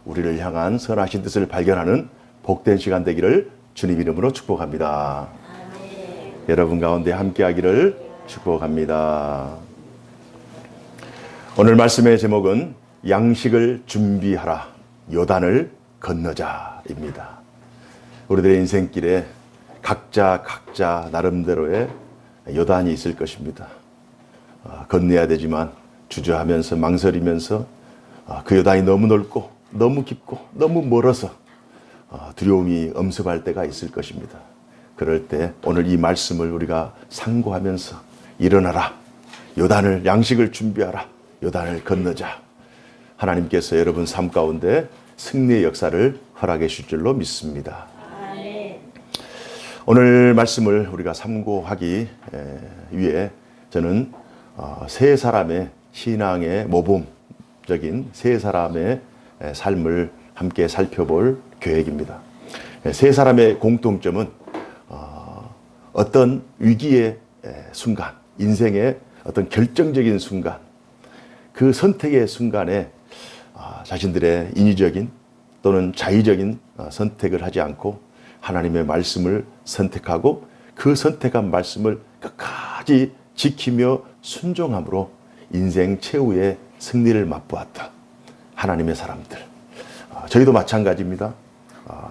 우리를 향한 선하신 뜻을 발견하는 복된 시간 되기를 주님 이름으로 축복합니다. 여러분 가운데 함께하기를 축복합니다. 오늘 말씀의 제목은 양식을 준비하라, 요단을 건너자입니다. 우리들의 인생길에 각자 나름대로의 요단이 있을 것입니다. 건너야 되지만 주저하면서 망설이면서 그 요단이 너무 넓고 너무 깊고 너무 멀어서 두려움이 엄습할 때가 있을 것입니다. 그럴 때 오늘 이 말씀을 우리가 상고하면서 일어나라, 요단을, 양식을 준비하라, 요단을 건너자. 하나님께서 여러분 삶 가운데 승리의 역사를 허락해 주실 줄로 믿습니다. 오늘 말씀을 우리가 참고하기 위해 저는 세 사람의 신앙의 모범적인 세 사람의 삶을 함께 살펴볼 계획입니다. 세 사람의 공통점은 어떤 위기의 순간, 인생의 어떤 결정적인 순간, 그 선택의 순간에 자신들의 인위적인 또는 자의적인 선택을 하지 않고 하나님의 말씀을 선택하고 그 선택한 말씀을 끝까지 지키며 순종함으로 인생 최후의 승리를 맛보았다. 하나님의 사람들. 저희도 마찬가지입니다.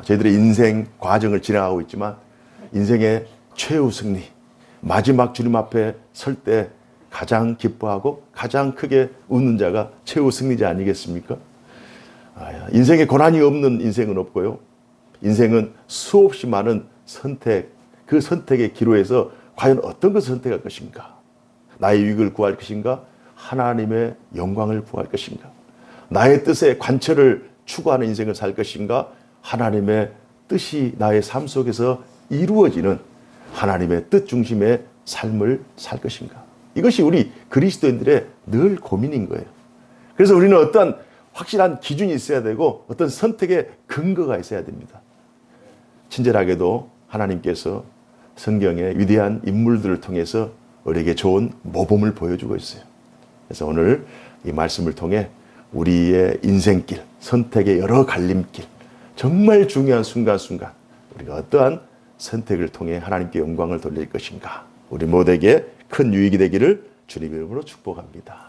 저희들의 인생 과정을 지나가고 있지만 인생의 최후 승리, 마지막 주님 앞에 설 때 가장 기뻐하고 가장 크게 웃는 자가 최후 승리자 아니겠습니까? 인생에 고난이 없는 인생은 없고요. 인생은 수없이 많은 선택, 그 선택의 기로에서 과연 어떤 것을 선택할 것인가? 나의 유익을 구할 것인가? 하나님의 영광을 구할 것인가? 나의 뜻에 관철을 추구하는 인생을 살 것인가? 하나님의 뜻이 나의 삶 속에서 이루어지는 하나님의 뜻 중심의 삶을 살 것인가? 이것이 우리 그리스도인들의 늘 고민인 거예요. 그래서 우리는 어떤 확실한 기준이 있어야 되고 어떤 선택의 근거가 있어야 됩니다. 친절하게도 하나님께서 성경의 위대한 인물들을 통해서 우리에게 좋은 모범을 보여주고 있어요. 그래서 오늘 이 말씀을 통해 우리의 인생길, 선택의 여러 갈림길, 정말 중요한 순간순간 우리가 어떠한 선택을 통해 하나님께 영광을 돌릴 것인가, 우리 모두에게 큰 유익이 되기를 주님 이름으로 축복합니다.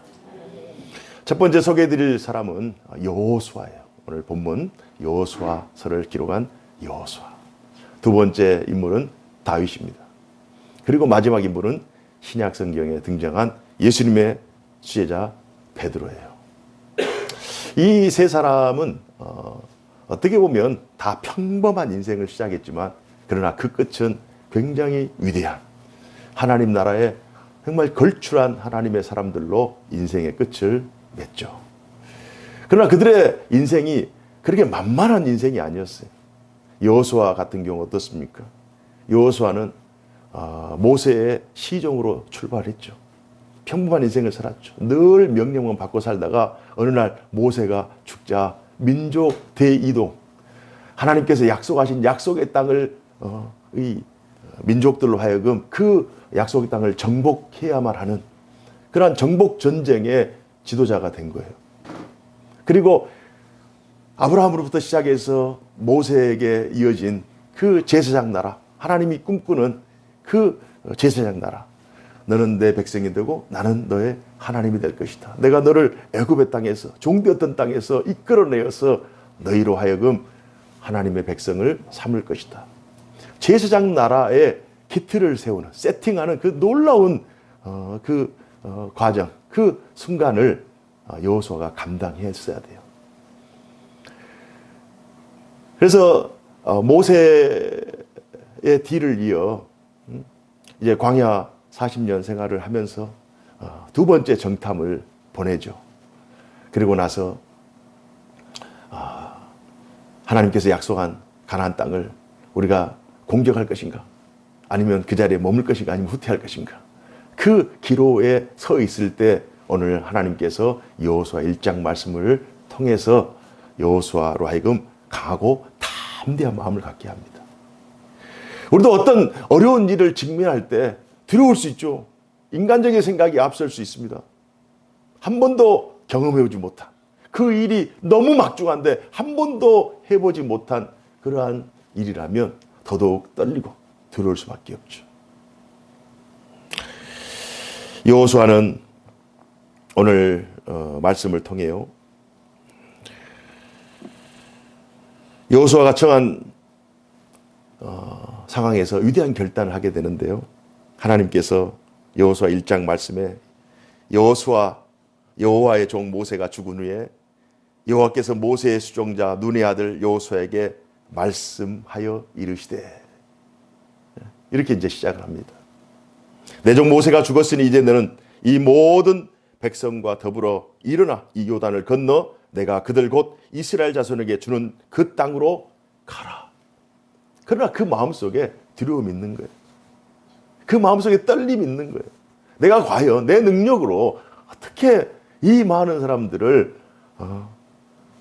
첫 번째 소개해드릴 사람은 여호수아예요. 오늘 본문 여호수아서를 기록한 여호수아. 두 번째 인물은 다윗입니다. 그리고 마지막 인물은 신약 성경에 등장한 예수님의 수제자 베드로예요. 이 세 사람은 어떻게 보면 다 평범한 인생을 시작했지만 그러나 그 끝은 굉장히 위대한 하나님 나라의 정말 걸출한 하나님의 사람들로 인생의 끝을 맺죠. 그러나 그들의 인생이 그렇게 만만한 인생이 아니었어요. 여호수아 같은 경우 어떻습니까? 여호수아는 모세의 시종으로 출발했죠. 평범한 인생을 살았죠. 늘 명령만 받고 살다가 어느 날 모세가 죽자 민족 대이동, 하나님께서 약속하신 약속의 땅을 이 민족들로 하여금 그 약속의 땅을 정복해야만 하는 그러한 정복 전쟁의 지도자가 된 거예요. 그리고 아브라함으로부터 시작해서 모세에게 이어진 그 제사장 나라, 하나님이 꿈꾸는 그 제사장 나라, 너는 내 백성이 되고 나는 너의 하나님이 될 것이다. 내가 너를 애굽의 땅에서, 종되었던 땅에서 이끌어내어서 너희로 하여금 하나님의 백성을 삼을 것이다. 제사장 나라의 기틀을 세우는, 세팅하는 그 놀라운 과정, 그 순간을 여호수아가 감당했어야 돼요. 그래서 모세의 뒤를 이어 이제 광야 40년 생활을 하면서 두 번째 정탐을 보내죠. 그리고 나서 하나님께서 약속한 가나안 땅을 우리가 공격할 것인가, 아니면 그 자리에 머물 것인가, 아니면 후퇴할 것인가, 그 기로에 서 있을 때 오늘 하나님께서 여호수아 1장 말씀을 통해서 여호수아로 하여금 강하고 담대한 마음을 갖게 합니다. 우리도 어떤 어려운 일을 직면할 때 두려울 수 있죠. 인간적인 생각이 앞설 수 있습니다. 한 번도 경험해오지 못한, 그 일이 너무 막중한데 한 번도 해보지 못한 그러한 일이라면 더더욱 떨리고 두려울 수밖에 없죠. 여호수아는 오늘 말씀을 통해요, 여호수아가 처한 상황에서 위대한 결단을 하게 되는데요. 하나님께서 여호수아 1장 말씀에 여호와의 종 모세가 죽은 후에 여호와께서 모세의 수종자 눈의 아들 여호수아에게 말씀하여 이르시되, 이렇게 이제 시작을 합니다. 내 종 모세가 죽었으니 이제 너는 이 모든 백성과 더불어 일어나 이 요단을 건너 내가 그들 곧 이스라엘 자손에게 주는 그 땅으로 가라. 그러나 그 마음속에 두려움이 있는 거예요. 그 마음속에 떨림이 있는 거예요. 내가 과연 내 능력으로 어떻게 이 많은 사람들을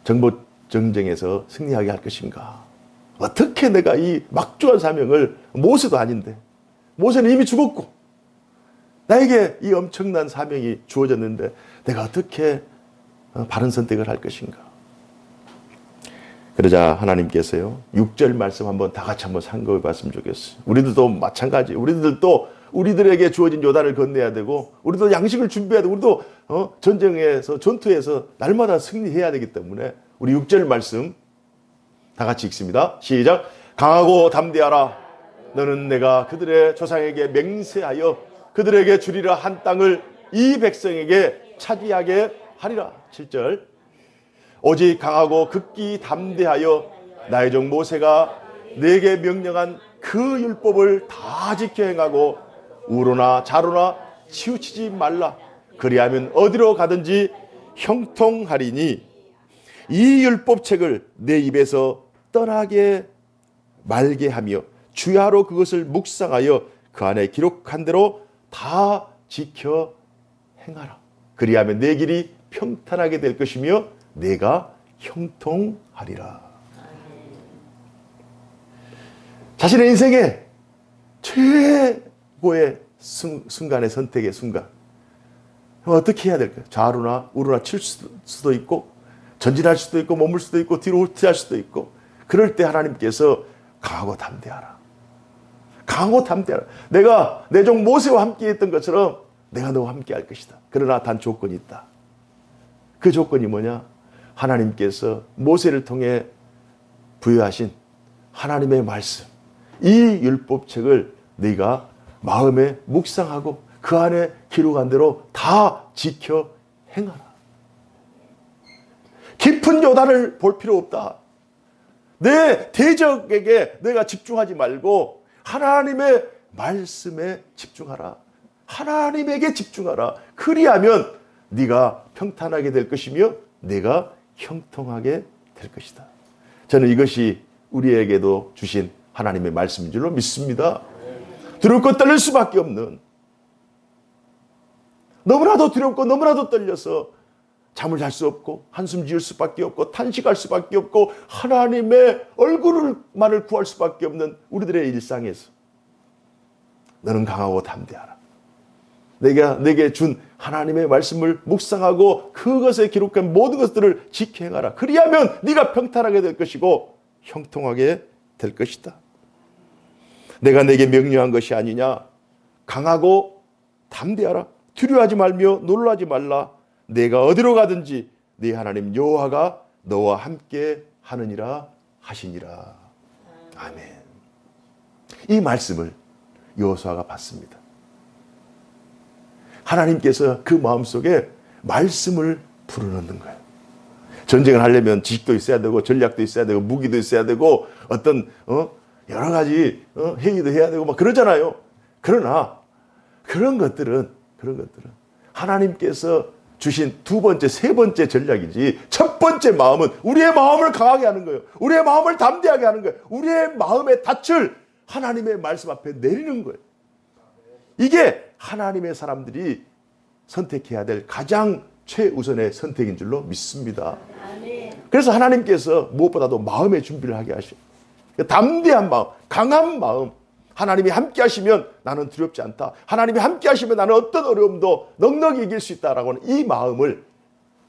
정보 전쟁에서 승리하게 할 것인가? 어떻게 내가 이 막중한 사명을, 모세도 아닌데, 모세는 이미 죽었고 나에게 이 엄청난 사명이 주어졌는데 내가 어떻게 바른 선택을 할 것인가? 그러자 하나님께서요, 6절 말씀 한번 다 같이 한번 상고해 봤으면 좋겠어요. 우리들도 마찬가지. 우리들도 우리들에게 주어진 요단을 건너야 되고, 우리도 양식을 준비해야 되고, 우리도 전쟁에서, 전투에서 날마다 승리해야 되기 때문에 우리 6절 말씀 다 같이 읽습니다. 시작. 강하고 담대하라. 너는 내가 그들의 조상에게 맹세하여 그들에게 주리라 한 땅을 이 백성에게 차지하게 하리라. 7절. 오직 강하고 극기 담대하여 나의 종 모세가 내게 명령한 그 율법을 다 지켜 행하고 우로나 좌로나 치우치지 말라. 그리하면 어디로 가든지 형통하리니 이 율법책을 내 입에서 떠나게 말게 하며 주야로 그것을 묵상하여 그 안에 기록한 대로 다 지켜 행하라. 그리하면 내 길이 평탄하게 될 것이며 내가 형통하리라. 자신의 인생의 최고의 순간의 선택의 순간, 어떻게 해야 될까요? 좌로나 우로나 칠 수도 있고, 전진할 수도 있고, 머물 수도 있고, 뒤로 후퇴할 수도 있고, 그럴 때 하나님께서 강하고 담대하라. 강하고 담대하라. 내가 내 종 모세와 함께 했던 것처럼 내가 너와 함께 할 것이다. 그러나 단 조건이 있다. 그 조건이 뭐냐? 하나님께서 모세를 통해 부여하신 하나님의 말씀, 이 율법책을 네가 마음에 묵상하고 그 안에 기록한 대로 다 지켜 행하라. 깊은 요단을 볼 필요 없다. 내 대적에게 내가 집중하지 말고 하나님의 말씀에 집중하라. 하나님에게 집중하라. 그리하면 네가 평탄하게 될 것이며 내가 형통하게 될 것이다. 저는 이것이 우리에게도 주신 하나님의 말씀인 줄로 믿습니다. 두렵고 떨릴 수밖에 없는, 너무나도 두렵고 너무나도 떨려서 잠을 잘 수 없고 한숨 지을 수밖에 없고 탄식할 수밖에 없고 하나님의 얼굴만을 구할 수밖에 없는 우리들의 일상에서 너는 강하고 담대하라. 내게 준 하나님의 말씀을 묵상하고 그것에 기록한 모든 것들을 지켜 행하라. 그리하면 네가 평탄하게 될 것이고 형통하게 될 것이다. 내가 내게 명령한 것이 아니냐. 강하고 담대하라. 두려워하지 말며 놀라지 말라. 내가 어디로 가든지 네 하나님 여호와가 너와 함께 하느니라 하시니라. 아멘. 이 말씀을 여호수아가 받습니다. 하나님께서 그 마음속에 말씀을 불어넣는 거예요. 전쟁을 하려면 지식도 있어야 되고 전략도 있어야 되고 무기도 있어야 되고 어떤 여러 가지 회의도 해야 되고 막 그러잖아요. 그러나 그런 것들은 하나님께서 주신 두 번째, 세 번째 전략이지, 첫 번째 마음은 우리의 마음을 강하게 하는 거예요. 우리의 마음을 담대하게 하는 거예요. 우리의 마음의 닻을 하나님의 말씀 앞에 내리는 거예요. 이게 하나님의 사람들이 선택해야 될 가장 최우선의 선택인 줄로 믿습니다. 그래서 하나님께서 무엇보다도 마음의 준비를 하게 하셔요. 담대한 마음, 강한 마음. 하나님이 함께 하시면 나는 두렵지 않다. 하나님이 함께 하시면 나는 어떤 어려움도 넉넉히 이길 수 있다라고 하는 이 마음을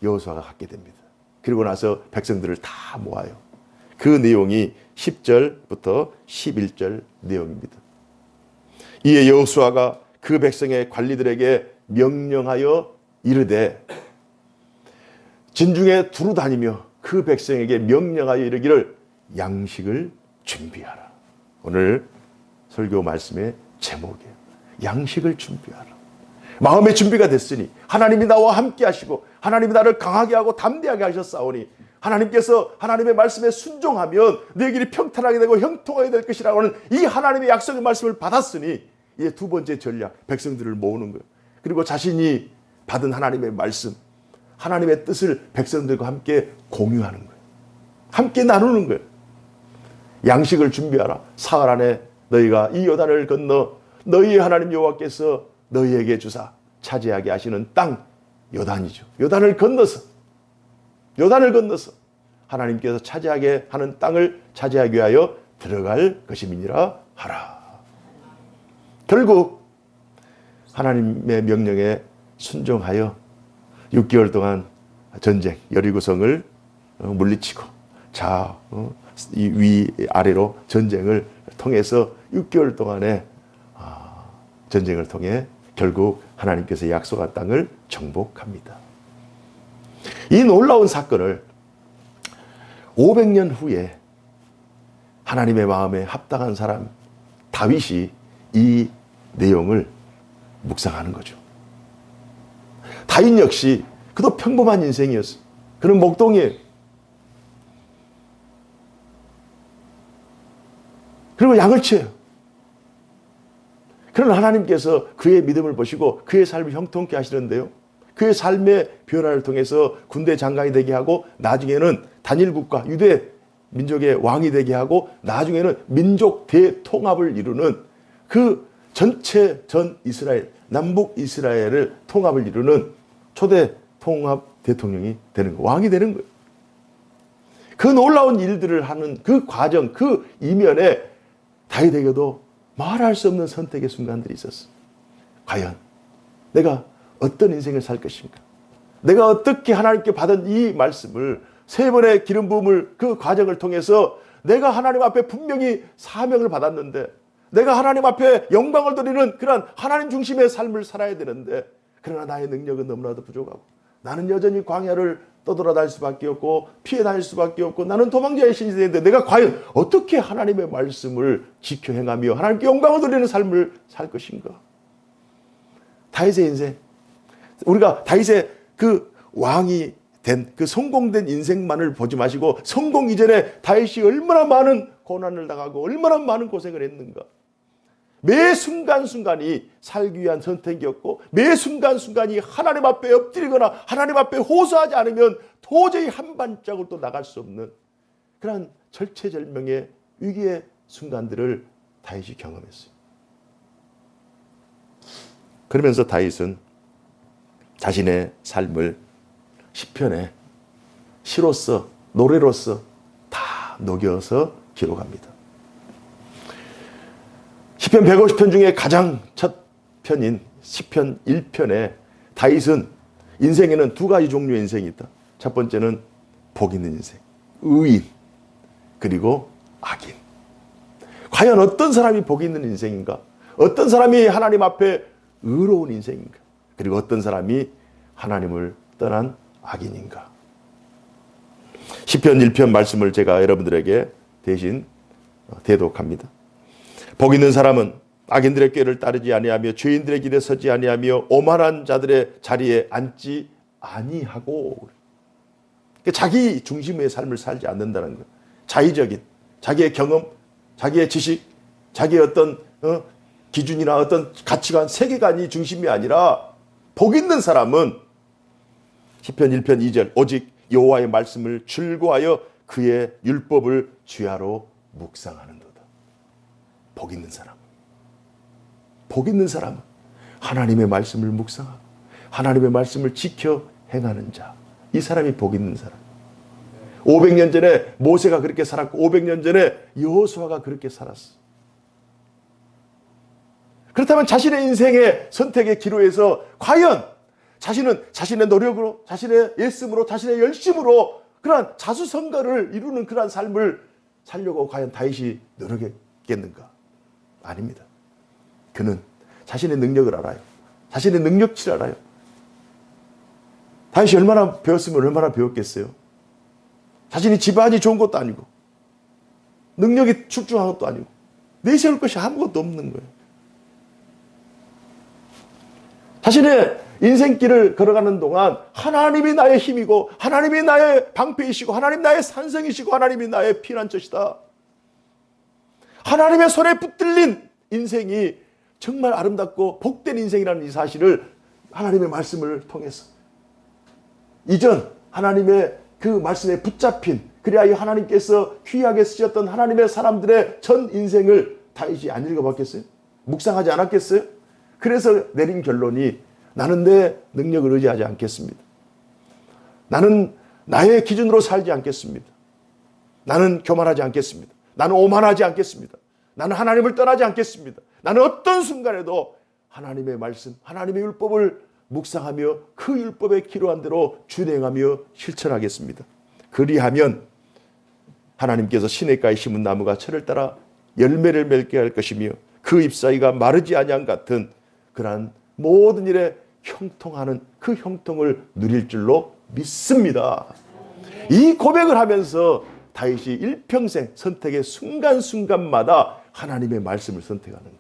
여호수아가 갖게 됩니다. 그리고 나서 백성들을 다 모아요. 그 내용이 10절부터 11절 내용입니다. 이에 여호수아가 그 백성의 관리들에게 명령하여 이르되, 진중에 두루 다니며 그 백성에게 명령하여 이르기를 양식을 준비하라. 오늘 설교 말씀의 제목이에요. 양식을 준비하라. 마음의 준비가 됐으니 하나님이 나와 함께 하시고 하나님이 나를 강하게 하고 담대하게 하셨사오니 하나님께서 하나님의 말씀에 순종하면 내 길이 평탄하게 되고 형통하게 될 것이라고 하는 이 하나님의 약속의 말씀을 받았으니 이제 두 번째 전략, 백성들을 모으는 거예요. 그리고 자신이 받은 하나님의 말씀, 하나님의 뜻을 백성들과 함께 공유하는 거예요. 함께 나누는 거예요. 양식을 준비하라. 사흘 안에 너희가 이 요단을 건너 너희의 하나님 여호와께서 너희에게 주사 차지하게 하시는 땅, 요단이죠. 요단을 건너서 하나님께서 차지하게 하는 땅을 차지하기 위하여 들어갈 것임이니라 하라. 결국 하나님의 명령에 순종하여 6개월 동안 전쟁, 여리고성을 물리치고 이 위아래로 전쟁을 통해서 6개월 동안의 전쟁을 통해 결국 하나님께서 약속한 땅을 정복합니다. 이 놀라운 사건을 500년 후에 하나님의 마음에 합당한 사람 다윗이 이 내용을 묵상하는 거죠. 다윗 역시 그도 평범한 인생이었어요. 그는 목동이에요. 그리고 양을 치어요. 그러나 하나님께서 그의 믿음을 보시고 그의 삶을 형통케 하시는데요. 그의 삶의 변화를 통해서 군대 장관이 되게 하고 나중에는 단일 국가 유대 민족의 왕이 되게 하고 나중에는 민족 대통합을 이루는 그 전체 전 이스라엘, 남북 이스라엘을 통합을 이루는 초대 통합 대통령이 되는 거예요. 왕이 되는 거예요. 그 놀라운 일들을 하는 그 과정, 그 이면에 다윗에게도 말할 수 없는 선택의 순간들이 있었어. 과연 내가 어떤 인생을 살 것인가? 내가 어떻게 하나님께 받은 이 말씀을 세 번의 기름 부음을 그 과정을 통해서 내가 하나님 앞에 분명히 사명을 받았는데 내가 하나님 앞에 영광을 드리는 그런 하나님 중심의 삶을 살아야 되는데 그러나 나의 능력은 너무나도 부족하고 나는 여전히 광야를 떠돌아다닐 수밖에 없고 피해 다닐 수밖에 없고 나는 도망자의 신이 되는데 내가 과연 어떻게 하나님의 말씀을 지켜 행하며 하나님께 영광을 드리는 삶을 살 것인가? 다윗의 인생, 우리가 다윗의 그 왕이 된 그 성공된 인생만을 보지 마시고 성공 이전에 다윗이 얼마나 많은 고난을 당하고 얼마나 많은 고생을 했는가. 매 순간순간이 살기 위한 선택이었고 매 순간순간이 하나님 앞에 엎드리거나 하나님 앞에 호소하지 않으면 도저히 한 발자국도 나갈 수 없는 그런 절체절명의 위기의 순간들을 다윗이 경험했어요. 그러면서 다윗은 자신의 삶을 시편에 시로서 노래로서 다 녹여서 기록합니다. 시편 150편 중에 가장 첫 편인 시편 1편에 다윗은 인생에는 두 가지 종류의 인생이 있다. 첫 번째는 복 있는 인생, 의인, 그리고 악인. 과연 어떤 사람이 복 있는 인생인가? 어떤 사람이 하나님 앞에 의로운 인생인가? 그리고 어떤 사람이 하나님을 떠난 악인인가? 시편 1편 말씀을 제가 여러분들에게 대신 대독합니다. 복 있는 사람은 악인들의 꾀를 따르지 아니하며 죄인들의 길에 서지 아니하며 오만한 자들의 자리에 앉지 아니하고, 자기 중심의 삶을 살지 않는다는 거예요. 자의적인 자기의 경험, 자기의 지식, 자기의 어떤 기준이나 어떤 가치관, 세계관이 중심이 아니라 복 있는 사람은 시편 1편 2절 오직 여호와의 말씀을 즐거워하여 그의 율법을 주야로 묵상하는도다. 복 있는 사람, 복 있는 사람은 하나님의 말씀을 묵상하고 하나님의 말씀을 지켜 행하는 자, 이 사람이 복 있는 사람. 500년 전에 모세가 그렇게 살았고 500년 전에 여호수아가 그렇게 살았어. 그렇다면 자신의 인생의 선택의 기로에서 과연 자신은 자신의 노력으로, 자신의 애씀으로, 자신의 열심으로 그러한 자수성가를 이루는 그러한 삶을 살려고 과연 다윗이 노력했겠는가? 아닙니다. 그는 자신의 능력을 알아요. 자신의 능력치를 알아요. 다윗이 얼마나 배웠으면 얼마나 배웠겠어요? 자신이 집안이 좋은 것도 아니고 능력이 출중한 것도 아니고 내세울 것이 아무것도 없는 거예요. 자신의 인생길을 걸어가는 동안 하나님이 나의 힘이고 하나님이 나의 방패이시고 하나님 나의 산성이시고 하나님이 나의 피난처시다. 하나님의 손에 붙들린 인생이 정말 아름답고 복된 인생이라는 이 사실을 하나님의 말씀을 통해서 이전 하나님의 그 말씀에 붙잡힌 그리하여 하나님께서 귀하게 쓰셨던 하나님의 사람들의 전 인생을 다윗이 안 읽어봤겠어요? 묵상하지 않았겠어요? 그래서 내린 결론이 나는 내 능력을 의지하지 않겠습니다. 나는 나의 기준으로 살지 않겠습니다. 나는 교만하지 않겠습니다. 나는 오만하지 않겠습니다. 나는 하나님을 떠나지 않겠습니다. 나는 어떤 순간에도 하나님의 말씀, 하나님의 율법을 묵상하며 그 율법에 기로한 대로 준행하며 실천하겠습니다. 그리하면 하나님께서 시냇가에 심은 나무가 철을 따라 열매를 맺게 할 것이며 그 잎사귀가 마르지 아니함 같은 그러한 모든 일에 형통하는 그 형통을 누릴 줄로 믿습니다. 이 고백을 하면서 다윗이 일평생 선택의 순간순간마다 하나님의 말씀을 선택하는 거예요.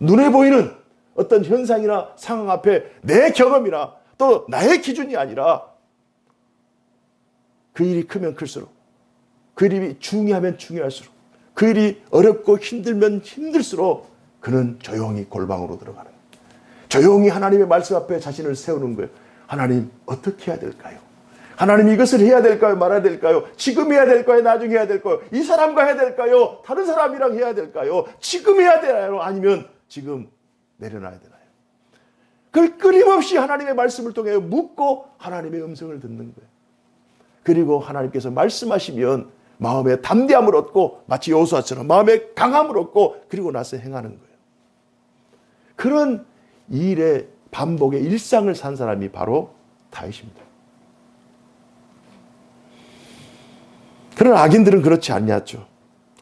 눈에 보이는 어떤 현상이나 상황 앞에 내 경험이나 또 나의 기준이 아니라 그 일이 크면 클수록, 그 일이 중요하면 중요할수록, 그 일이 어렵고 힘들면 힘들수록 그는 조용히 골방으로 들어가는 거예요. 조용히 하나님의 말씀 앞에 자신을 세우는 거예요. 하나님 어떻게 해야 될까요? 하나님 이것을 해야 될까요? 말아야 될까요? 지금 해야 될까요? 나중에 해야 될까요? 이 사람과 해야 될까요? 다른 사람이랑 해야 될까요? 지금 해야 되나요? 아니면 지금 내려놔야 되나요? 그걸 끊임없이 하나님의 말씀을 통해 묻고 하나님의 음성을 듣는 거예요. 그리고 하나님께서 말씀하시면 마음에 담대함을 얻고 마치 여호수아처럼 마음에 강함을 얻고 그리고 나서 행하는 거예요. 그런 일의 반복의 일상을 산 사람이 바로 다윗입니다. 그러나 악인들은 그렇지 않냐죠.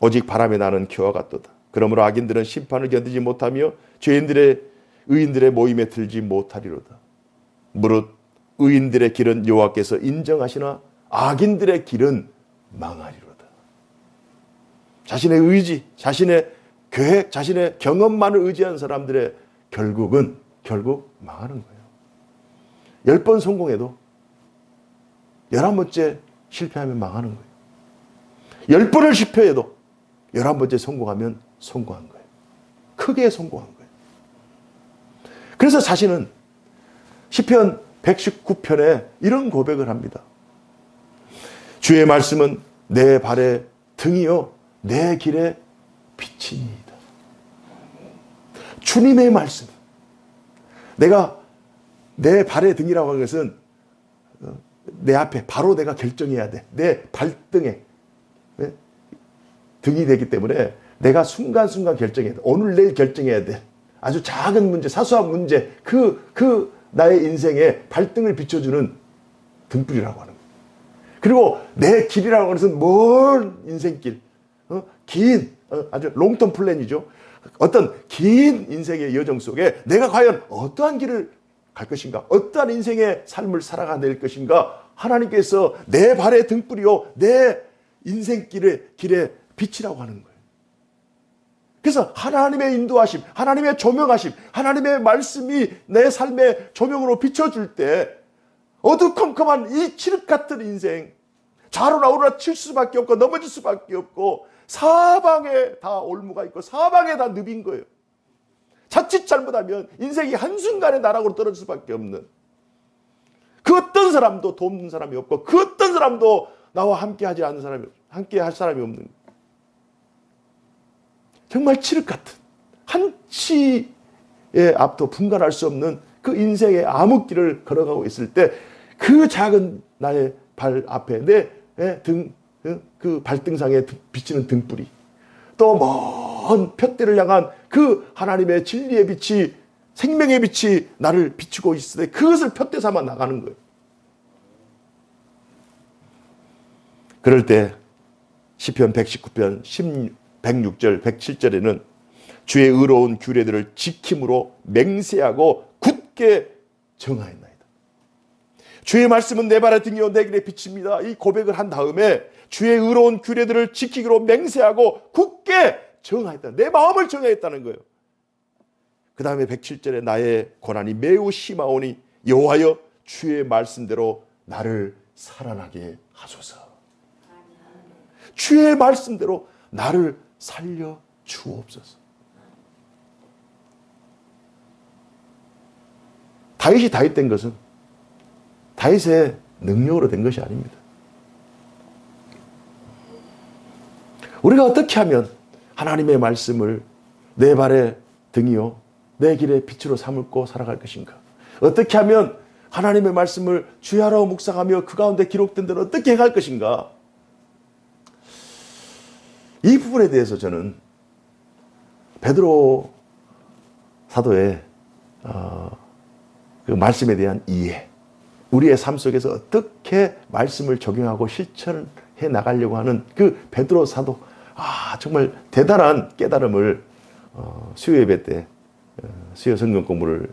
오직 바람에 나는 기와 같도다. 그러므로 악인들은 심판을 견디지 못하며 의인들의 모임에 들지 못하리로다. 무릇 의인들의 길은 여호와께서 인정하시나 악인들의 길은 망하리로다. 자신의 의지, 자신의 계획, 자신의 경험만을 의지한 사람들의 결국 망하는 거예요. 10번 성공해도 11번째 실패하면 망하는 거예요. 10번을 실패해도 11번째 성공하면 성공한 거예요. 크게 성공한 거예요. 그래서 자신은 시편 119편에 이런 고백을 합니다. 주의 말씀은 내 발의 등이요 내 길의 빛이니이다. 주님의 말씀. 내가 내 발의 등이라고 하는 것은 내 앞에 바로 내가 결정해야 돼. 내 발등에 등이 되기 때문에 내가 순간순간 결정해야 돼. 오늘 내일 결정해야 돼. 아주 작은 문제, 사소한 문제, 그 나의 인생에 발등을 비춰주는 등불이라고 하는 거예요. 그리고 내 길이라고 하는 것은 먼 인생길, 긴 아주 롱텀 플랜이죠. 어떤 긴 인생의 여정 속에 내가 과연 어떠한 길을 갈 것인가, 어떠한 인생의 삶을 살아가낼 것인가, 하나님께서 내 발의 등불이요 내 인생길의 길의 빛이라고 하는 거예요. 그래서 하나님의 인도하심, 하나님의 조명하심, 하나님의 말씀이 내 삶의 조명으로 비춰줄 때 어두컴컴한 이 칠흑 같은 인생, 좌로나 우로나 칠 수밖에 없고 넘어질 수밖에 없고 사방에 다 올무가 있고 사방에 다 늪인 거예요. 자칫 잘못하면 인생이 한순간에 나락으로 떨어질 수밖에 없는, 그 어떤 사람도 돕는 사람이 없고 그 어떤 사람도 나와 함께하지 않는 사람이, 함께할 사람이 없는 거예요. 정말 칠흑 같은, 한치의 앞도 분간할 수 없는 그 인생의 암흑길을 걸어가고 있을 때 그 작은 나의 발 앞에 내 등, 그 발등상에 비치는 등불이, 또 먼 푯대를 향한 그 하나님의 진리의 빛이, 생명의 빛이 나를 비추고 있을 때 그것을 푯대 삼아 나가는 거예요. 그럴 때 시편 119편 106절 107절에는 주의 의로운 규례들을 지킴으로 맹세하고 굳게 정하였나이다. 주의 말씀은 내 발의 등이요 내 길의 빛입니다. 이 고백을 한 다음에 주의 의로운 규례들을 지키기로 맹세하고 굳게 정하였다. 내 마음을 정하였다는 거예요. 그 다음에 107절에 나의 고난이 매우 심하오니 여호와여 주의 말씀대로 나를 살아나게 하소서. 주의 말씀대로 나를 살려 주옵소서. 다윗이 다윗 된 것은 다윗의 능력으로 된 것이 아닙니다. 우리가 어떻게 하면 하나님의 말씀을 내 발의 등이요 내 길의 빛으로 삼고 살아갈 것인가? 어떻게 하면 하나님의 말씀을 주야로 묵상하며 그 가운데 기록된 대로 어떻게 해갈 것인가? 이 부분에 대해서 저는 베드로 사도의 그 말씀에 대한 이해, 우리의 삶 속에서 어떻게 말씀을 적용하고 실천해 나가려고 하는 그 베드로 사도, 정말 대단한 깨달음을 수요 예배 때 수요 성경 공부를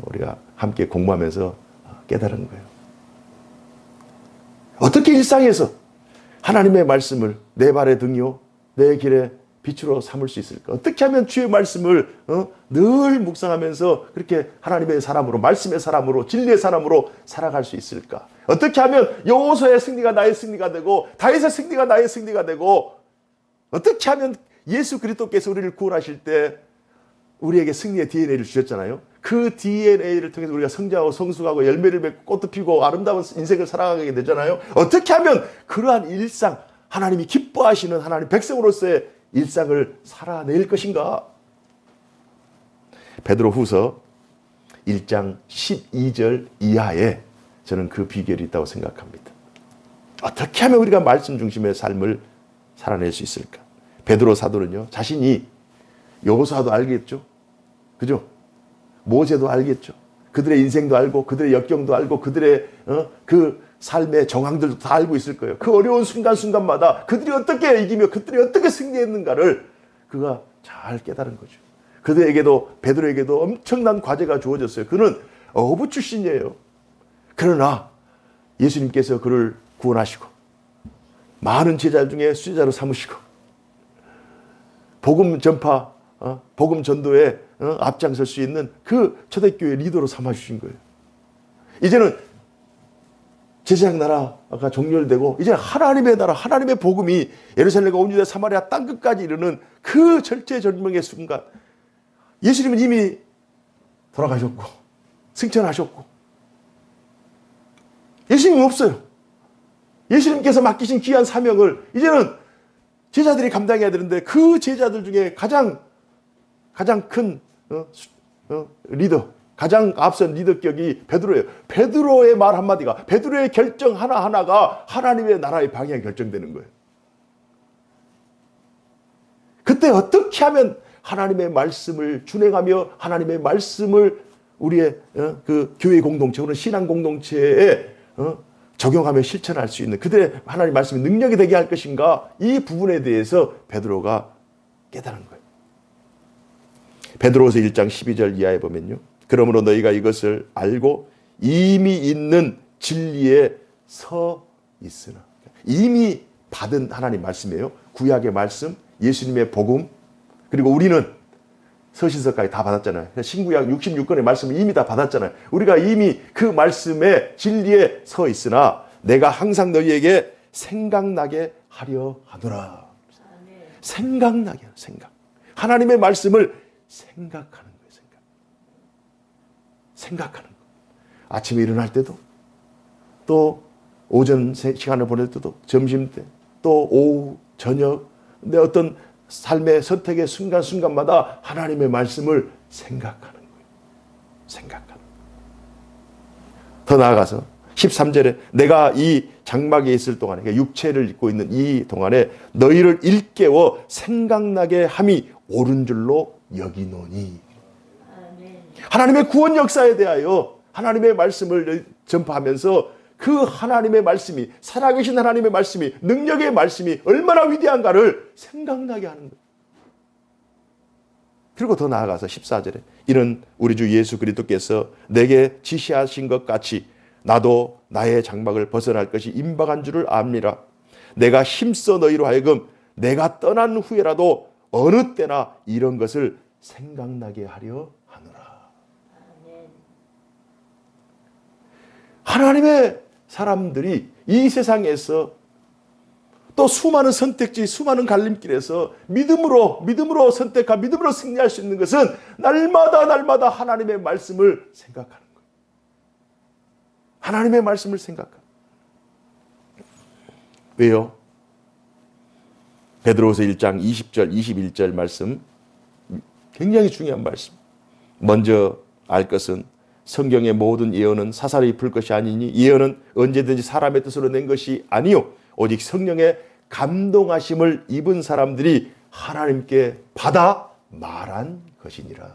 우리가 함께 공부하면서 깨달은 거예요. 어떻게 일상에서 하나님의 말씀을 내 발의 등이요 내 길의 빛으로 삼을 수 있을까? 어떻게 하면 주의 말씀을 늘 묵상하면서 그렇게 하나님의 사람으로, 말씀의 사람으로, 진리의 사람으로 살아갈 수 있을까? 어떻게 하면 여호수아의 승리가 나의 승리가 되고 다윗의 승리가 나의 승리가 되고, 어떻게 하면 예수 그리스도께서 우리를 구원하실 때 우리에게 승리의 DNA를 주셨잖아요. 그 DNA를 통해서 우리가 성장하고 성숙하고 열매를 맺고 꽃도 피고 아름다운 인생을 살아가게 되잖아요. 어떻게 하면 그러한 일상, 하나님이 기뻐하시는 하나님 백성으로서의 일상을 살아낼 것인가? 베드로후서 1장 12절 이하에 저는 그 비결이 있다고 생각합니다. 어떻게 하면 우리가 말씀 중심의 삶을 살아낼 수 있을까? 베드로 사도는요, 자신이 여호수아도 알겠죠? 그죠? 모세도 알겠죠? 그들의 인생도 알고 그들의 역경도 알고 그들의 그 삶의 정황들도 다 알고 있을 거예요. 그 어려운 순간순간마다 그들이 어떻게 이기며 그들이 어떻게 승리했는가를 그가 잘 깨달은 거죠. 그들에게도, 베드로에게도 엄청난 과제가 주어졌어요. 그는 어부 출신이에요. 그러나 예수님께서 그를 구원하시고 많은 제자 중에 수제자로 삼으시고 복음 전파, 복음 전도에 앞장설 수 있는 그 초대교회 리더로 삼아주신 거예요. 이제는 제사장 나라가 종렬되고 이제 하나님의 나라, 하나님의 복음이 예루살렘과 온 유대 사마리아 땅끝까지 이르는 그 절체절명의 순간, 예수님은 이미 돌아가셨고 승천하셨고 예수님은 없어요. 예수님께서 맡기신 귀한 사명을 이제는 제자들이 감당해야 되는데, 그 제자들 중에 가장 큰 리더, 가장 앞선 리더격이 베드로예요. 베드로의 말 한마디가, 베드로의 결정 하나하나가 하나님의 나라의 방향이 결정되는 거예요. 그때 어떻게 하면 하나님의 말씀을 준행하며 하나님의 말씀을 우리의 그 교회 공동체, 혹은 신앙 공동체에 적용하며 실천할 수 있는 그들의 하나님 말씀이 능력이 되게 할 것인가, 이 부분에 대해서 베드로가 깨달은 거예요. 베드로서 1장 12절 이하에 보면요, 그러므로 너희가 이것을 알고 이미 있는 진리에 서 있으나, 이미 받은 하나님 말씀이에요. 구약의 말씀, 예수님의 복음, 그리고 우리는 서신서까지 다 받았잖아요. 신구약 66권의 말씀을 이미 다 받았잖아요. 우리가 이미 그 말씀의 진리에 서 있으나 내가 항상 너희에게 생각나게 하려 하노라. 생각나게 하는 생각. 하나님의 말씀을 생각하는 거예요. 생각하는 거. 아침에 일어날 때도, 또 오전 시간을 보낼 때도, 점심 때, 또 오후, 저녁, 내 어떤 삶의 선택의 순간순간마다 하나님의 말씀을 생각하는 거예요. 생각하는 거예요. 더 나아가서 13절에 내가 이 장막에 있을 동안에, 그러니까 육체를 입고 있는 이 동안에 너희를 일깨워 생각나게 함이 옳은 줄로 여기노니. 하나님의 구원 역사에 대하여 하나님의 말씀을 전파하면서 그 하나님의 말씀이, 살아계신 하나님의 말씀이, 능력의 말씀이 얼마나 위대한가를 생각나게 하는 거예요. 그리고 더 나아가서 14절에 이는 우리 주 예수 그리스도께서 내게 지시하신 것 같이 나도 나의 장막을 벗어날 것이 임박한 줄을 압니다. 내가 힘써 너희로 하여금 내가 떠난 후에라도 어느 때나 이런 것을 생각나게 하려 하노라. 하나님의 사람들이 이 세상에서 또 수많은 선택지, 수많은 갈림길에서 믿음으로 선택하고 믿음으로 승리할 수 있는 것은 날마다 하나님의 말씀을 생각하는 거예요. 하나님의 말씀을 생각하는 거예요. 왜요? 베드로후서 1장 20절, 21절 말씀, 굉장히 중요한 말씀. 먼저 알 것은 성경의 모든 예언은 사사로 입을 것이 아니니 예언은 언제든지 사람의 뜻으로 낸 것이 아니요 오직 성령의 감동하심을 입은 사람들이 하나님께 받아 말한 것이니라.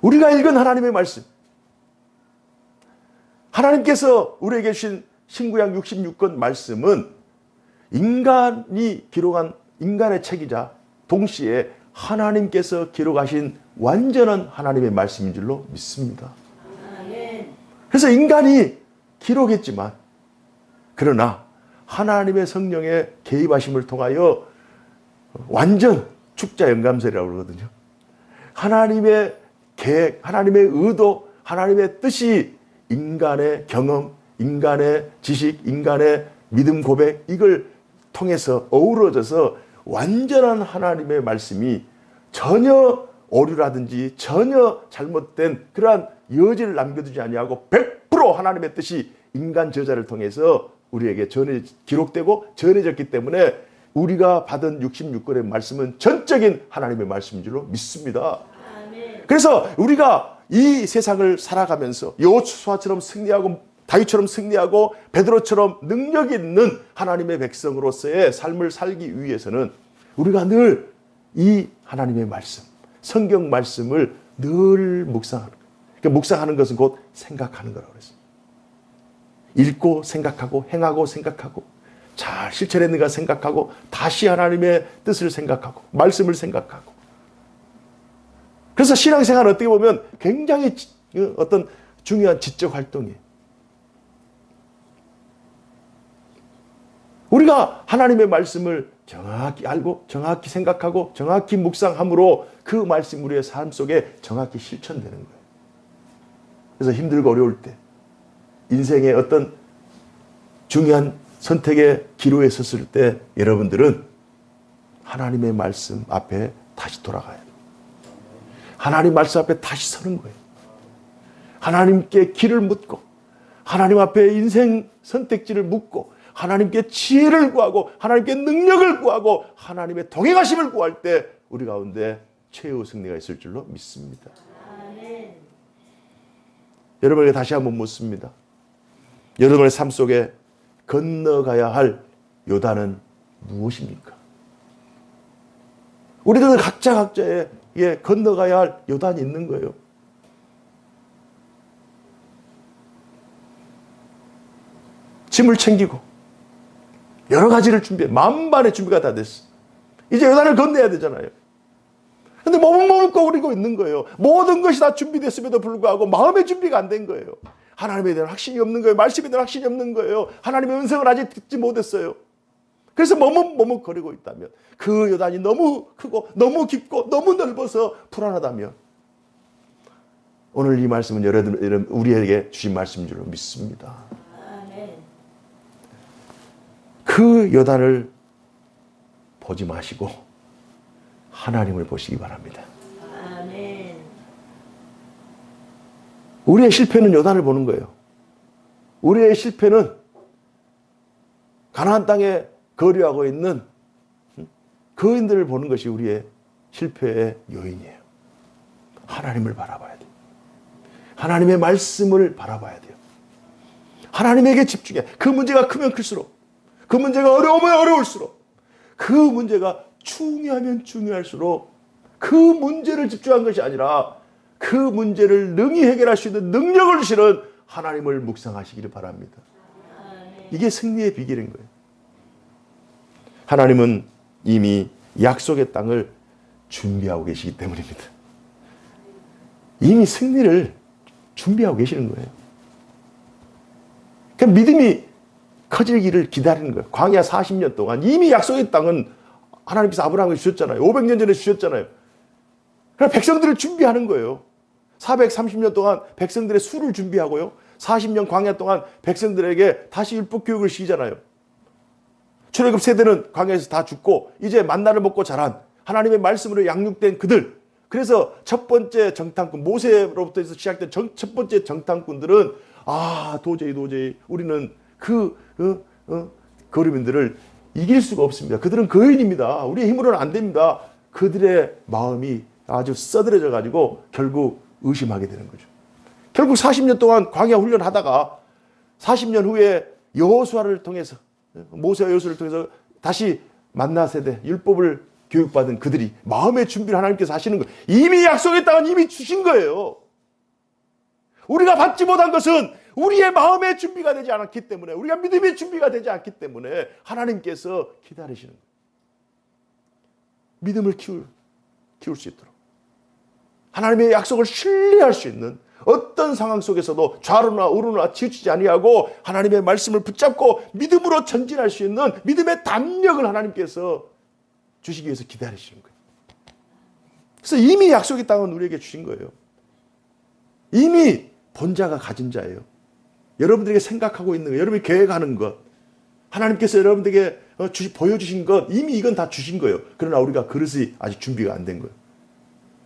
우리가 읽은 하나님의 말씀, 하나님께서 우리에게 주신 신구약 66권 말씀은 인간이 기록한 인간의 책이자 동시에 하나님께서 기록하신 완전한 하나님의 말씀인 줄로 믿습니다. 그래서 인간이 기록했지만 그러나 하나님의 성령의 개입하심을 통하여 완전 축자 영감설이라고 그러거든요. 하나님의 계획, 하나님의 의도, 하나님의 뜻이 인간의 경험, 인간의 지식, 인간의 믿음 고백 이걸 통해서 어우러져서 완전한 하나님의 말씀이 전혀 오류라든지 전혀 잘못된 그러한 여지를 남겨두지 아니하고 100% 하나님의 뜻이 인간 저자를 통해서 우리에게 기록되고 전해졌기 때문에 우리가 받은 66권의 말씀은 전적인 하나님의 말씀인 줄로 믿습니다. 그래서 우리가 이 세상을 살아가면서 여호수아처럼 승리하고 다윗처럼 승리하고 베드로처럼 능력 있는 하나님의 백성으로서의 삶을 살기 위해서는 우리가 늘 이 하나님의 말씀, 성경 말씀을 늘 묵상하는 거예요. 그러니까 묵상하는 것은 곧 생각하는 거라고 그랬어요. 읽고 생각하고 행하고 생각하고 잘 실천했는가 생각하고 다시 하나님의 뜻을 생각하고 말씀을 생각하고 그래서 신앙생활은 어떻게 보면 굉장히 어떤 중요한 지적 활동이에요. 우리가 하나님의 말씀을 정확히 알고 정확히 생각하고 정확히 묵상함으로 그 말씀 우리의 삶 속에 정확히 실천되는 거예요. 그래서 힘들고 어려울 때 인생의 어떤 중요한 선택의 기로에 섰을 때 여러분들은 하나님의 말씀 앞에 다시 돌아가야 돼요. 하나님 말씀 앞에 다시 서는 거예요. 하나님께 길을 묻고 하나님 앞에 인생 선택지를 묻고 하나님께 지혜를 구하고 하나님께 능력을 구하고 하나님의 동행하심을 구할 때 우리 가운데 최후 승리가 있을 줄로 믿습니다. 아멘. 여러분에게 다시 한번 묻습니다. 여러분의 삶 속에 건너가야 할 요단은 무엇입니까? 우리들은 각자의 건너가야 할 요단이 있는 거예요. 짐을 챙기고 여러 가지를 준비해. 만반의 준비가 다 됐어. 이제 요단을 건너야 되잖아요. 근데 머뭇거리고 있는 거예요. 모든 것이 다 준비됐음에도 불구하고 마음의 준비가 안 된 거예요. 하나님에 대한 확신이 없는 거예요. 말씀에 대한 확신이 없는 거예요. 하나님의 음성을 아직 듣지 못했어요. 그래서 머뭇거리고 있다면 그 요단이 너무 크고 너무 깊고 너무 넓어서 불안하다면 오늘 이 말씀은 여러분 우리에게 주신 말씀인 줄로 믿습니다. 그 요단을 보지 마시고 하나님을 보시기 바랍니다. 아멘. 우리의 실패는 요단을 보는 거예요. 우리의 실패는 가나안 땅에 거류하고 있는 거인들을 보는 것이 우리의 실패의 요인이에요. 하나님을 바라봐야 돼요. 하나님의 말씀을 바라봐야 돼요. 하나님에게 집중해. 그 문제가 크면 클수록 그 문제가 어려우면 어려울수록 그 문제가 중요하면 중요할수록 그 문제를 집중한 것이 아니라 그 문제를 능히 해결할 수 있는 능력을 주시는 하나님을 묵상하시기를 바랍니다. 이게 승리의 비결인 거예요. 하나님은 이미 약속의 땅을 준비하고 계시기 때문입니다. 이미 승리를 준비하고 계시는 거예요. 그러니까 믿음이 커지기를 기다리는 거예요. 광야 40년 동안 이미 약속의 땅은 하나님께서 아브라함에게 주셨잖아요. 500년 전에 주셨잖아요. 그럼 백성들을 준비하는 거예요. 430년 동안 백성들의 수를 준비하고요. 40년 광야 동안 백성들에게 다시 율법 교육을 시키잖아요. 출애굽 세대는 광야에서 다 죽고 이제 만나를 먹고 자란 하나님의 말씀으로 양육된 그들. 그래서 첫 번째 정탐꾼, 모세로부터 해서 시작된 첫 번째 정탐꾼들은 도저히 우리는 그 거류민들을 이길 수가 없습니다. 그들은 거인입니다. 우리의 힘으로는 안 됩니다. 그들의 마음이 아주 써들어져 가지고 결국 의심하게 되는 거죠. 결국 40년 동안 광야 훈련하다가 40년 후에 여호수아를 통해서 모세와 여호수아를 통해서 다시 만나 세대 율법을 교육받은 그들이 마음의 준비를 하나님께서 하시는 거예요. 이미 약속의 땅은 이미 주신 거예요. 우리가 받지 못한 것은 우리의 마음의 준비가 되지 않았기 때문에, 우리가 믿음의 준비가 되지 않기 때문에 하나님께서 기다리시는 거예요. 믿음을 키울 수 있도록 하나님의 약속을 신뢰할 수 있는 어떤 상황 속에서도 좌로나 우로나 치우치지 아니하고 하나님의 말씀을 붙잡고 믿음으로 전진할 수 있는 믿음의 담력을 하나님께서 주시기 위해서 기다리시는 거예요. 그래서 이미 약속의 땅은 우리에게 주신 거예요. 이미 본자가 가진 자예요. 여러분들에게 생각하고 있는 것, 여러분이 계획하는 것, 하나님께서 여러분들에게 보여주신 것, 이미 이건 다 주신 거예요. 그러나 우리가 그릇이 아직 준비가 안 된 거예요.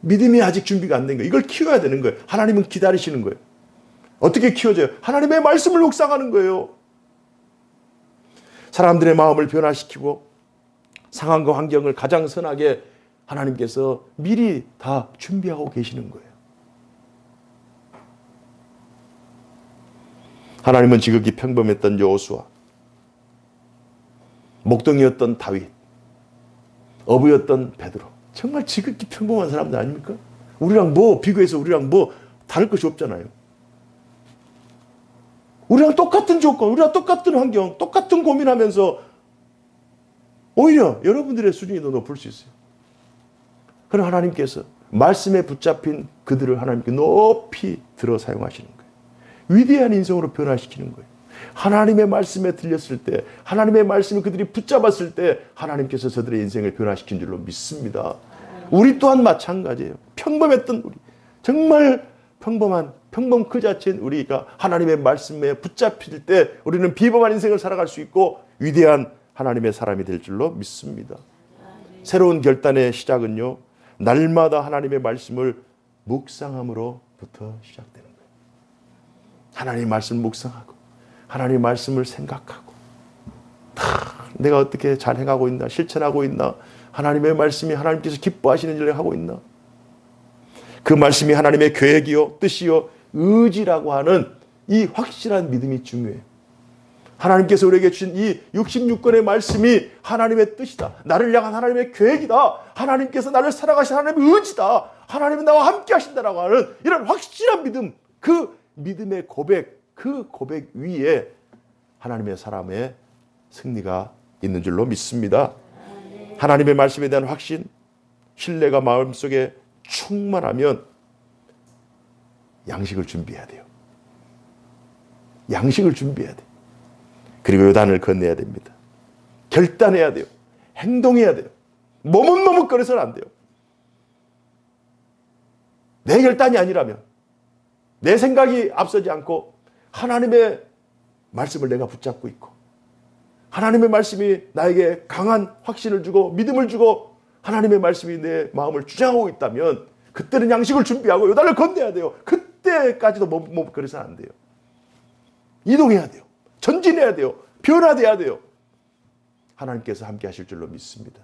믿음이 아직 준비가 안 된 거예요. 이걸 키워야 되는 거예요. 하나님은 기다리시는 거예요. 어떻게 키워져요? 하나님의 말씀을 묵상하는 거예요. 사람들의 마음을 변화시키고 상황과 환경을 가장 선하게 하나님께서 미리 다 준비하고 계시는 거예요. 하나님은 지극히 평범했던 여호수아, 목동이었던 다윗, 어부였던 베드로, 정말 지극히 평범한 사람들 아닙니까? 우리랑 비교해서 우리랑 다를 것이 없잖아요. 우리랑 똑같은 조건, 우리랑 똑같은 환경, 똑같은 고민하면서 오히려 여러분들의 수준이 더 높을 수 있어요. 그러나 하나님께서 말씀에 붙잡힌 그들을 하나님께 높이 들어 사용하시는 거예요. 위대한 인성으로 변화시키는 거예요. 하나님의 말씀에 들렸을 때, 하나님의 말씀을 그들이 붙잡았을 때 하나님께서 저들의 인생을 변화시킨 줄로 믿습니다. 우리 또한 마찬가지예요. 평범했던 우리, 정말 평범 그 자체인 우리가 하나님의 말씀에 붙잡힐 때 우리는 비범한 인생을 살아갈 수 있고 위대한 하나님의 사람이 될 줄로 믿습니다. 새로운 결단의 시작은요, 날마다 하나님의 말씀을 묵상함으로부터 시작되는 거예요. 하나님의 말씀을 묵상하고 하나님의 말씀을 생각하고 내가 어떻게 잘 행하고 있나, 실천하고 있나, 하나님의 말씀이 하나님께서 기뻐하시는 일을 하고 있나, 그 말씀이 하나님의 계획이요 뜻이요 의지라고 하는 이 확실한 믿음이 중요해요. 하나님께서 우리에게 주신 이 66권의 말씀이 하나님의 뜻이다, 나를 향한 하나님의 계획이다, 하나님께서 나를 살아가신 하나님의 의지다, 하나님은 나와 함께 하신다라고 하는 이런 확실한 믿음, 그 믿음의 고백, 그 고백 위에 하나님의 사람의 승리가 있는 줄로 믿습니다. 하나님의 말씀에 대한 확신, 신뢰가 마음속에 충만하면 양식을 준비해야 돼요. 양식을 준비해야 돼요. 그리고 요단을 건너야 됩니다. 결단해야 돼요. 행동해야 돼요. 머뭇머뭇거려서는 안 돼요. 내 결단이 아니라면, 내 생각이 앞서지 않고 하나님의 말씀을 내가 붙잡고 있고 하나님의 말씀이 나에게 강한 확신을 주고 믿음을 주고 하나님의 말씀이 내 마음을 주장하고 있다면 그때는 양식을 준비하고 요단을 건너야 돼요. 그때까지도 머뭇거려서는 안 돼요. 이동해야 돼요. 전진해야 돼요. 변화돼야 돼요. 하나님께서 함께 하실 줄로 믿습니다.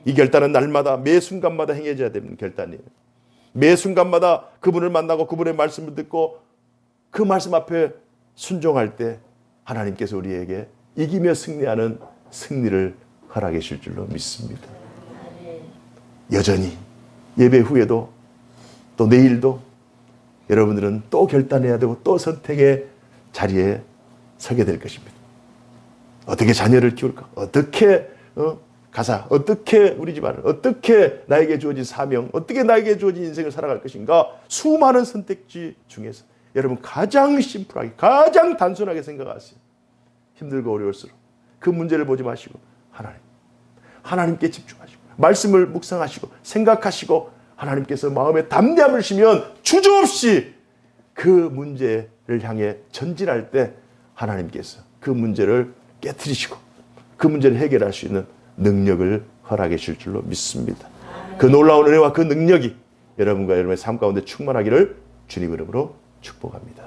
이 결단은 날마다 매 순간마다 행해져야 되는 결단이에요. 매 순간마다 그분을 만나고 그분의 말씀을 듣고 그 말씀 앞에 순종할 때 하나님께서 우리에게 이기며 승리하는 승리를 허락해 주실 줄로 믿습니다. 여전히 예배 후에도 또 내일도 여러분들은 또 결단해야 되고 또 선택의 자리에 서게 될 것입니다. 어떻게 자녀를 키울까? 어떻게 가사, 어떻게 우리 집안을, 어떻게 나에게 주어진 사명, 어떻게 나에게 주어진 인생을 살아갈 것인가? 수많은 선택지 중에서 여러분 가장 심플하게, 가장 단순하게 생각하세요. 힘들고 어려울수록 그 문제를 보지 마시고 하나님께 집중하시고 말씀을 묵상하시고 생각하시고 하나님께서 마음에 담대함을 주시면 주저없이 그 문제를 향해 전진할 때 하나님께서 그 문제를 깨트리시고 그 문제를 해결할 수 있는 능력을 허락해 주실 줄로 믿습니다. 그 놀라운 은혜와 그 능력이 여러분과 여러분의 삶 가운데 충만하기를 주님 이름으로 축복합니다.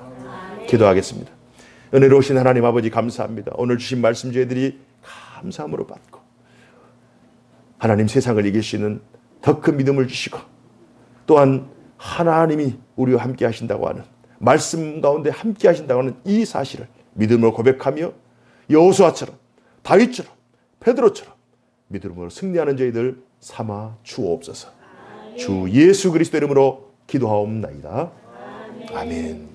기도하겠습니다. 은혜로우신 하나님 아버지 감사합니다. 오늘 주신 말씀 저희들이 감사함으로 받고 하나님 세상을 이길 수 있는 더 큰 믿음을 주시고 또한 하나님이 우리와 함께 하신다고 하는 말씀 가운데 함께 하신다고 하는 이 사실을 믿음으로 고백하며 여호수아처럼 다윗처럼 베드로처럼 믿음으로 승리하는 저희들 삼아 주옵소서. 주 예수 그리스도 이름으로 기도하옵나이다. 아멘.